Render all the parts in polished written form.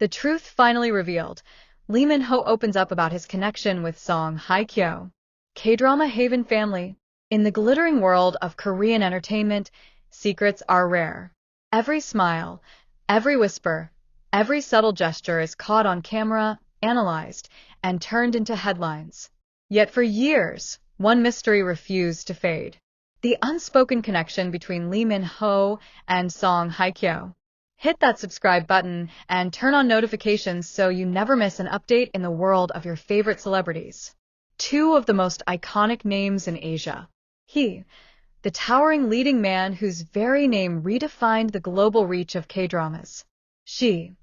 The truth finally revealed. Minho opens up about his connection with song Hye Kyo. K-drama Haven family. In the glittering world of Korean entertainment, secrets are rare. Every smile, every whisper, every subtle gesture is caught on camera, analyzed, and turned into headlines. Yet for years, one mystery refused to fade. The unspoken connection between Minho and song Hye Kyo. Hit that subscribe button and turn on notifications so you never miss an update in the world of your favorite celebrities. Two of the most iconic names in Asia. He, the towering leading man whose very name redefined the global reach of K-dramas. She,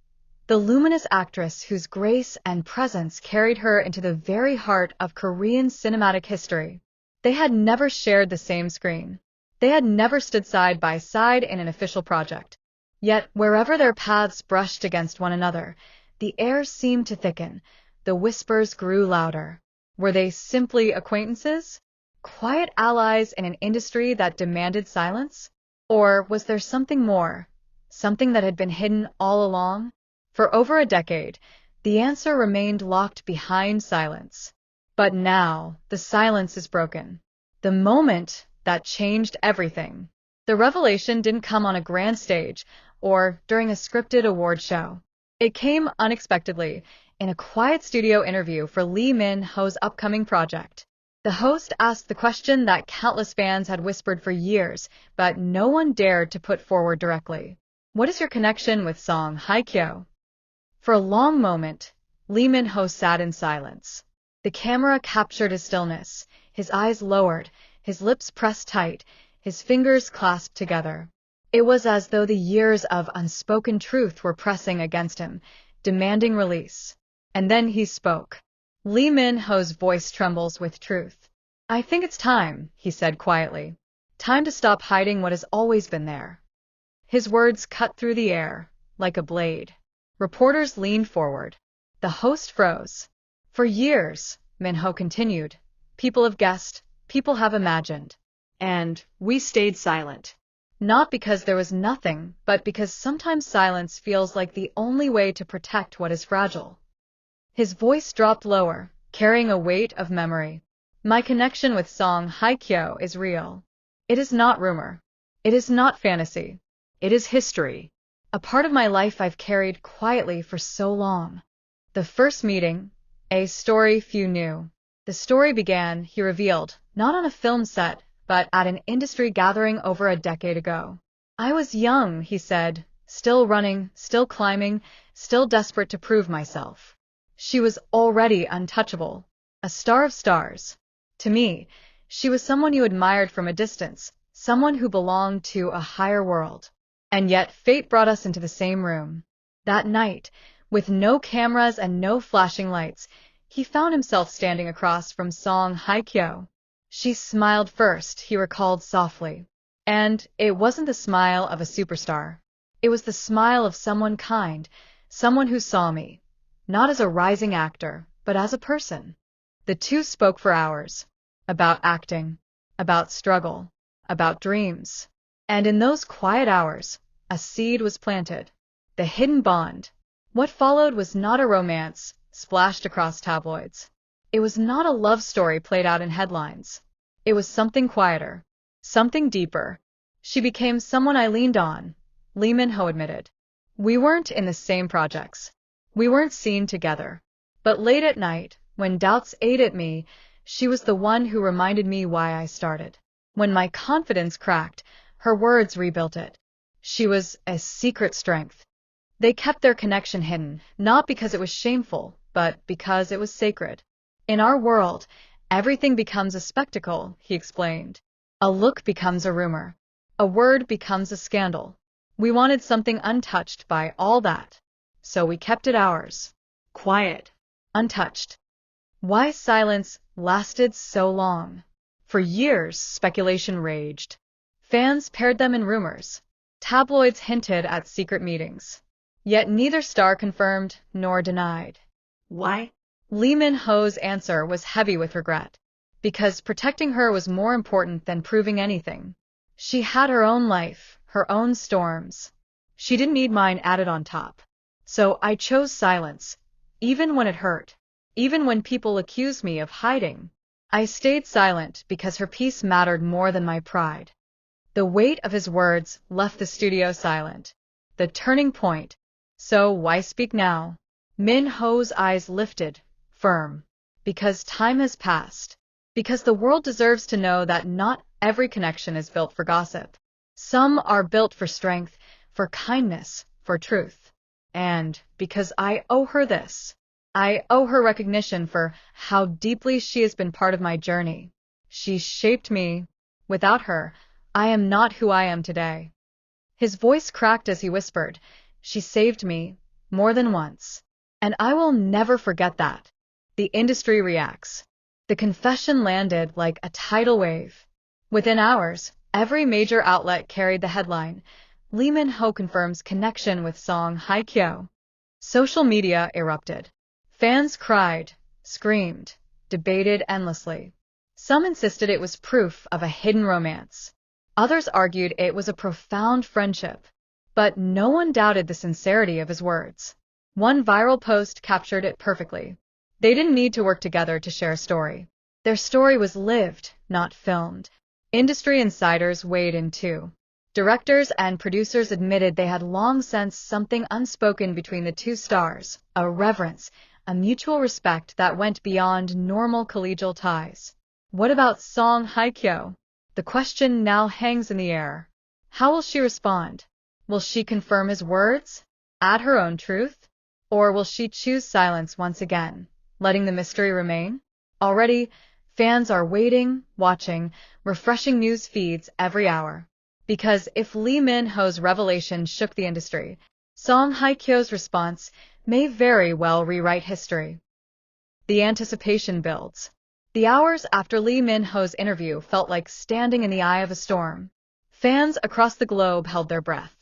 the luminous actress whose grace and presence carried her into the very heart of Korean cinematic history. They had never shared the same screen. They had never stood side by side in an official project. Yet, wherever their paths brushed against one another, the air seemed to thicken, the whispers grew louder. Were they simply acquaintances? Quiet allies in an industry that demanded silence? Or was there something more? Something that had been hidden all along? For over a decade, the answer remained locked behind silence. But now, the silence is broken. The moment that changed everything. The revelation didn't come on a grand stage or during a scripted award show. It came unexpectedly in a quiet studio interview for Minho's upcoming project. The host asked the question that countless fans had whispered for years, but no one dared to put forward directly. What is your connection with song Hye Kyo? For a long moment, Minho sat in silence. The camera captured his stillness, his eyes lowered, his lips pressed tight, his fingers clasped together. It was as though the years of unspoken truth were pressing against him, demanding release. And then he spoke. Minho's voice trembles with truth. I think it's time, he said quietly. Time to stop hiding what has always been there. His words cut through the air, like a blade. Reporters leaned forward. The host froze. For years, Minho continued, people have guessed, people have imagined. And we stayed silent. Not because there was nothing, but because sometimes silence feels like the only way to protect what is fragile. His voice dropped lower, carrying a weight of memory. My connection with song Hye Kyo is real. It is not rumor. It is not fantasy. It is history. A part of my life I've carried quietly for so long. The first meeting, a story few knew. The story began, he revealed, not on a film set, but at an industry gathering over a decade ago. I was young, he said, still running, still climbing, still desperate to prove myself. She was already untouchable, a star of stars. To me, she was someone you admired from a distance, someone who belonged to a higher world. And yet fate brought us into the same room. That night, with no cameras and no flashing lights, he found himself standing across from song Hye Kyo. She smiled first, he recalled softly. And it wasn't the smile of a superstar. It was the smile of someone kind, someone who saw me, not as a rising actor, but as a person. The two spoke for hours. About acting, about struggle, about dreams. And in those quiet hours, a seed was planted. The hidden bond. What followed was not a romance splashed across tabloids. It was not a love story played out in headlines. It was something quieter, something deeper. She became someone I leaned on, Minho admitted. We weren't in the same projects. We weren't seen together. But late at night, when doubts ate at me, she was the one who reminded me why I started. When my confidence cracked, her words rebuilt it. She was a secret strength. They kept their connection hidden, not because it was shameful, but because it was sacred. In our world, everything becomes a spectacle, he explained. A look becomes a rumor. A word becomes a scandal. We wanted something untouched by all that. So we kept it ours. Quiet. Untouched. Why silence lasted so long? For years, speculation raged. Fans paired them in rumors. Tabloids hinted at secret meetings. Yet neither star confirmed nor denied. Why? Minho's answer was heavy with regret. Because protecting her was more important than proving anything. She had her own life, her own storms. She didn't need mine added on top. So I chose silence, even when it hurt, even when people accused me of hiding. I stayed silent because her peace mattered more than my pride. The weight of his words left the studio silent. The turning point. So why speak now? Minho's eyes lifted, firm. Because time has passed. Because the world deserves to know that not every connection is built for gossip. Some are built for strength, for kindness, for truth. And because I owe her this. I owe her recognition for how deeply she has been part of my journey. She shaped me. Without her, I am not who I am today. His voice cracked as he whispered, "She saved me, more than once. And I will never forget that." The industry reacts. The confession landed like a tidal wave. Within hours, every major outlet carried the headline, Minho confirms connection with song Hye Kyo. Social media erupted. Fans cried, screamed, debated endlessly. Some insisted it was proof of a hidden romance. Others argued it was a profound friendship. But no one doubted the sincerity of his words. One viral post captured it perfectly. They didn't need to work together to share a story. Their story was lived, not filmed. Industry insiders weighed in too. Directors and producers admitted they had long sensed something unspoken between the two stars, a reverence, a mutual respect that went beyond normal collegial ties. What about Song Hye Kyo? The question now hangs in the air. How will she respond? Will she confirm his words? Add her own truth? Or will she choose silence once again, letting the mystery remain? Already, fans are waiting, watching, refreshing news feeds every hour. Because if Minho's revelation shook the industry, Song Hye Kyo's response may very well rewrite history. The anticipation builds. The hours after Minho's interview felt like standing in the eye of a storm. Fans across the globe held their breath.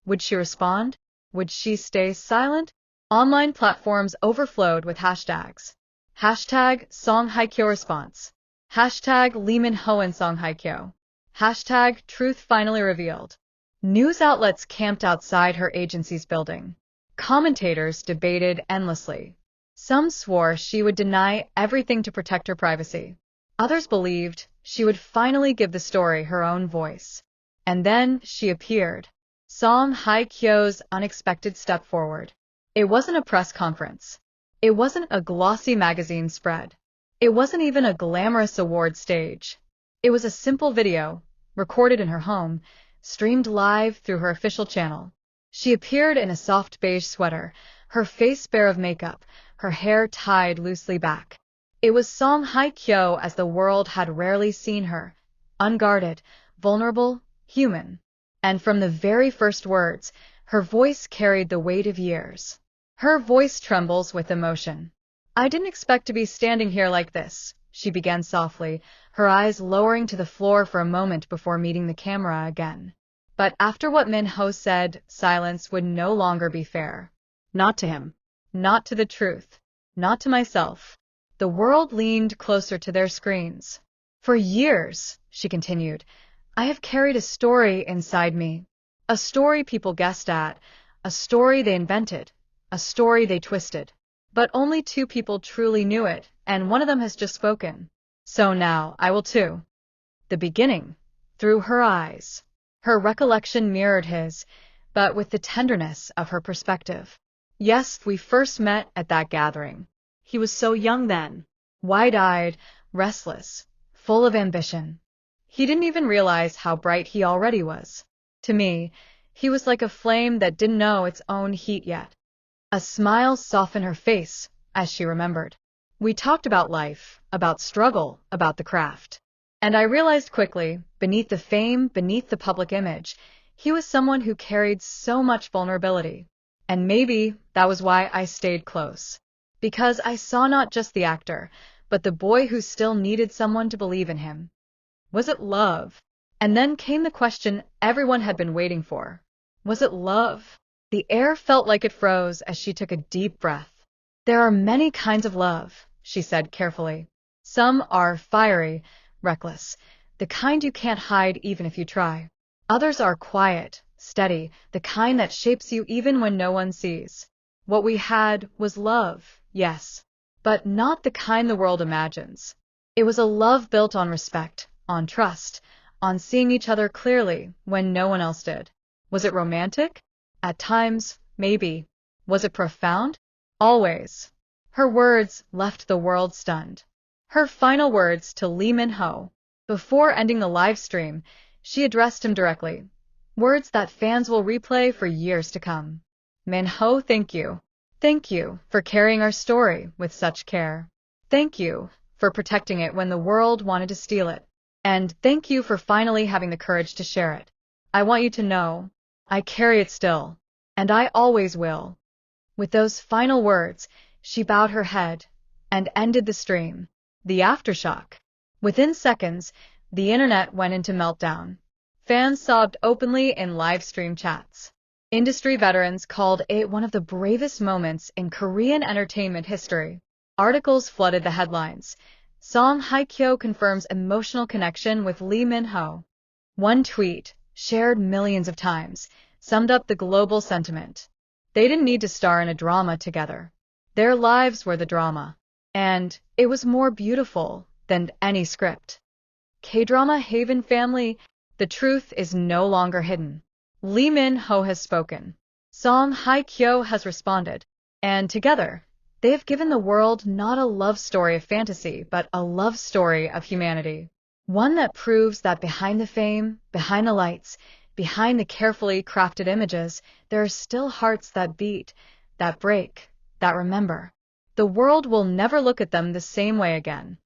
Would she respond? Would she stay silent? Online platforms overflowed with hashtags. Hashtag Song Hye Kyo response. Hashtag Minho and Song Hye Kyo. Hashtag Truth finally revealed. News outlets camped outside her agency's building. Commentators debated endlessly. Some swore she would deny everything to protect her privacy. Others believed she would finally give the story her own voice. And then she appeared. Song Hye Kyo's unexpected step forward. It wasn't a press conference. It wasn't a glossy magazine spread. It wasn't even a glamorous award stage. It was a simple video, recorded in her home, streamed live through her official channel. She appeared in a soft beige sweater, her face bare of makeup, her hair tied loosely back. It was Song Hye Kyo as the world had rarely seen her, unguarded, vulnerable, human. And from the very first words, her voice carried the weight of years. Her voice trembles with emotion. "I didn't expect to be standing here like this," she began softly, her eyes lowering to the floor for a moment before meeting the camera again. But after what Minho said, silence would no longer be fair. Not to him. Not to the truth. Not to myself. The world leaned closer to their screens. "For years," she continued, "I have carried a story inside me. A story people guessed at. A story they invented. A story they twisted. But only two people truly knew it, and one of them has just spoken. So now I will too." The beginning. Through her eyes. Her recollection mirrored his, but with the tenderness of her perspective. "Yes, we first met at that gathering. He was so young then. Wide-eyed, restless, full of ambition. He didn't even realize how bright he already was. To me, he was like a flame that didn't know its own heat yet." A smile softened her face as she remembered. "We talked about life, about struggle, about the craft. And I realized quickly, beneath the fame, beneath the public image, he was someone who carried so much vulnerability. And maybe that was why I stayed close. Because I saw not just the actor, but the boy who still needed someone to believe in him." Was it love? And then came the question everyone had been waiting for. Was it love? The air felt like it froze as she took a deep breath. "There are many kinds of love," she said carefully. "Some are fiery, reckless, the kind you can't hide even if you try. Others are quiet, steady, the kind that shapes you even when no one sees. What we had was love, yes, but not the kind the world imagines. It was a love built on respect, on trust, on seeing each other clearly when no one else did. Was it romantic? At times, maybe. Was it profound? Always. Her words left the world stunned. Her final words to Minho. Before ending the live stream, she addressed him directly. Words that fans will replay for years to come. Minho, thank you. Thank you for carrying our story with such care. Thank you for protecting it when the world wanted to steal it. And thank you for finally having the courage to share it. I want you to know, I carry it still, and I always will. With those final words, she bowed her head and ended the stream. The aftershock. Within seconds, the internet went into meltdown. Fans sobbed openly in live stream chats. Industry veterans called it one of the bravest moments in Korean entertainment history. Articles flooded the headlines. Song Hye Kyo confirms emotional connection with Minho. One tweet, shared millions of times, summed up the global sentiment. They didn't need to star in a drama together. Their lives were the drama. And it was more beautiful than any script. K-drama Haven family, the truth is no longer hidden. Minho has spoken. Song Hye Kyo has responded. And together, they have given the world not a love story of fantasy, but a love story of humanity. One that proves that behind the fame, behind the lights, behind the carefully crafted images, there are still hearts that beat, that break, that remember. The world will never look at them the same way again.